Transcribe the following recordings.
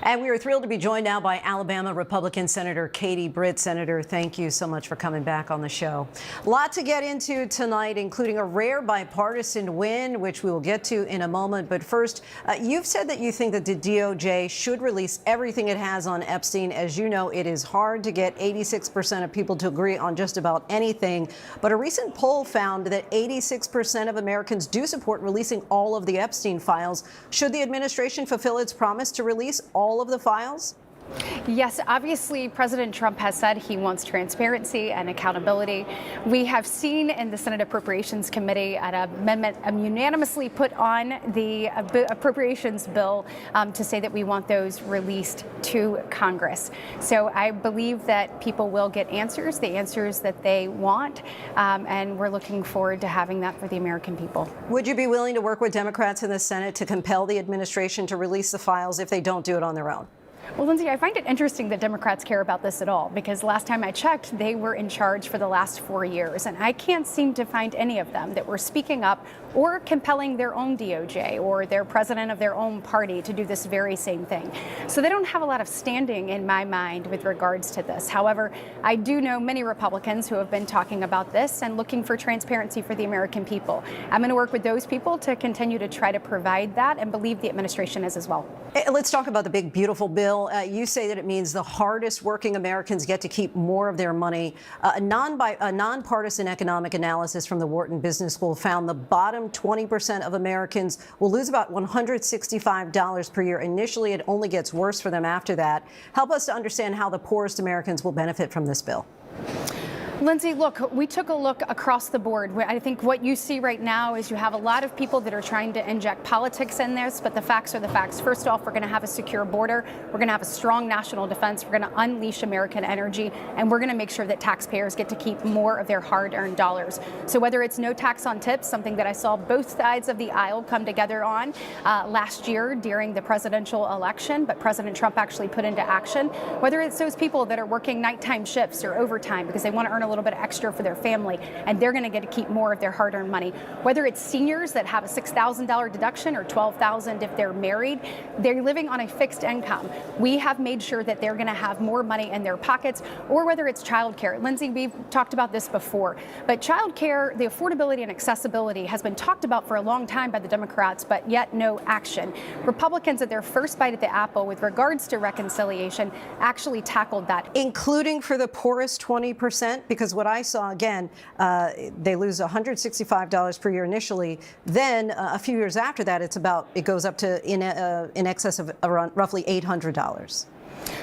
And we are thrilled to be joined now by Alabama Republican Senator Katie Britt. Senator, thank you so much for coming back on the show. A lot to get into tonight, including a rare bipartisan win, which we will get to in a moment. But first, you've said that you think that the DOJ should release everything it has on Epstein. As you know, it is hard to get 86% of people to agree on just about anything. But a recent poll found that 86% of Americans do support releasing all of the Epstein files. Should the administration fulfill its promise to release all of the files? Yes, obviously, President Trump has said he wants transparency and accountability. We have seen in the Senate Appropriations Committee an amendment unanimously put on the appropriations bill to say that we want those released to Congress. So I believe that people will get answers, the answers that they want, and we're looking forward to having that for the American people. Would you be willing to work with Democrats in the Senate to compel the administration to release the files if they don't do it on their own? Well, Linsey, I find it interesting that Democrats care about this at all, because last time I checked, they were in charge for the last 4 years, and I can't seem to find any of them that were speaking up or compelling their own DOJ or their president of their own party to do this very same thing. So they don't have a lot of standing in my mind with regards to this. However, I do know many Republicans who have been talking about this and looking for transparency for the American people. I'm going to work with those people to continue to try to provide that, and believe the administration is as well. Let's talk about the big, beautiful bill. You say that it means the hardest working Americans get to keep more of their money. A nonpartisan economic analysis from the Wharton Business School found the bottom 20% of Americans will lose about $165 per year. Initially, it only gets worse for them after that. Help us to understand how the poorest Americans will benefit from this bill. Linsey, look, we took a look across the board. I think what you see right now is you have a lot of people that are trying to inject politics in this, but the facts are the facts. First off, we're going to have a secure border. We're going to have a strong national defense. We're going to unleash American energy, and we're going to make sure that taxpayers get to keep more of their hard-earned dollars. So whether it's no tax on tips, something that I saw both sides of the aisle come together on last year during the presidential election, but President Trump actually put into action, whether it's those people that are working nighttime shifts or overtime because they want to earn a little bit extra for their family, and they're going to get to keep more of their hard-earned money. Whether it's seniors that have a $6,000 deduction or $12,000 if they're married, they're living on a fixed income. We have made sure that they're going to have more money in their pockets. Or whether it's child care. Linsey, we've talked about this before, but child care, the affordability and accessibility has been talked about for a long time by the Democrats, but yet no action. Republicans, at their first bite at the apple with regards to reconciliation, actually tackled that. Including for the poorest 20%, because what I saw, again, they lose $165 per year initially. Then a few years after that, it goes up to in excess of around roughly $800.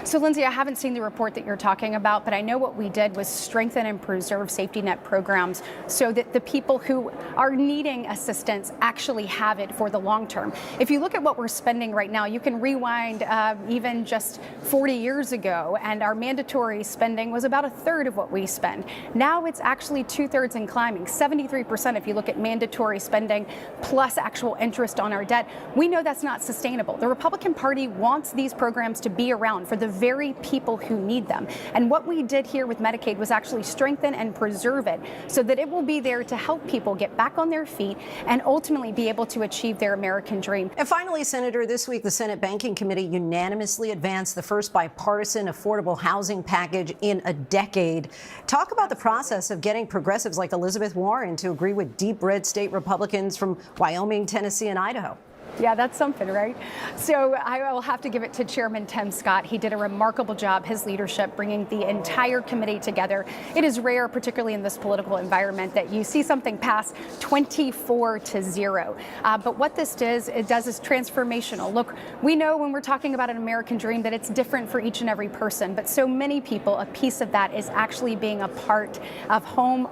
So, Linsey, I haven't seen the report that you're talking about, but I know what we did was strengthen and preserve safety net programs so that the people who are needing assistance actually have it for the long term. If you look at what we're spending right now, you can rewind even just 40 years ago, and our mandatory spending was about a third of what we spend. Now it's actually 2/3 and climbing, 73% if you look at mandatory spending plus actual interest on our debt. We know that's not sustainable. The Republican Party wants these programs to be around for the very people who need them. And what we did here with Medicaid was actually strengthen and preserve it so that it will be there to help people get back on their feet and ultimately be able to achieve their American dream. And finally, Senator, this week the Senate Banking Committee unanimously advanced the first bipartisan affordable housing package in a decade. Talk about the process of getting progressives like Elizabeth Warren to agree with deep red state Republicans from Wyoming, Tennessee, and Idaho. Yeah, that's something, right? So I will have to give it to Chairman Tim Scott. He did a remarkable job, his leadership, bringing the entire committee together. It is rare, particularly in this political environment, that you see something pass 24-0. But what this does, is transformational. Look, we know when we're talking about an American dream that it's different for each and every person, but so many people, a piece of that is actually being a part of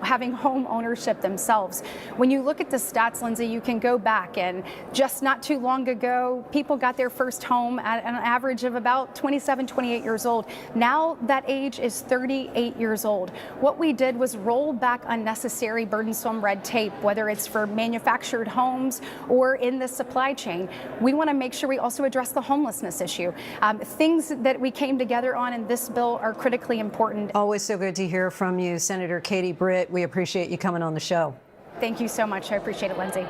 having home ownership themselves. When you look at the stats, Linsey, you can go back and just not too long ago, people got their first home at an average of about 27, 28 years old. Now that age is 38 years old. What we did was roll back unnecessary, burdensome red tape, whether it's for manufactured homes or in the supply chain. We want to make sure we also address the homelessness issue. Things that we came together on in this bill are critically important. Always so good to hear from you, Senator Katie Britt. We appreciate you coming on the show. Thank you so much. I appreciate it, Linsey.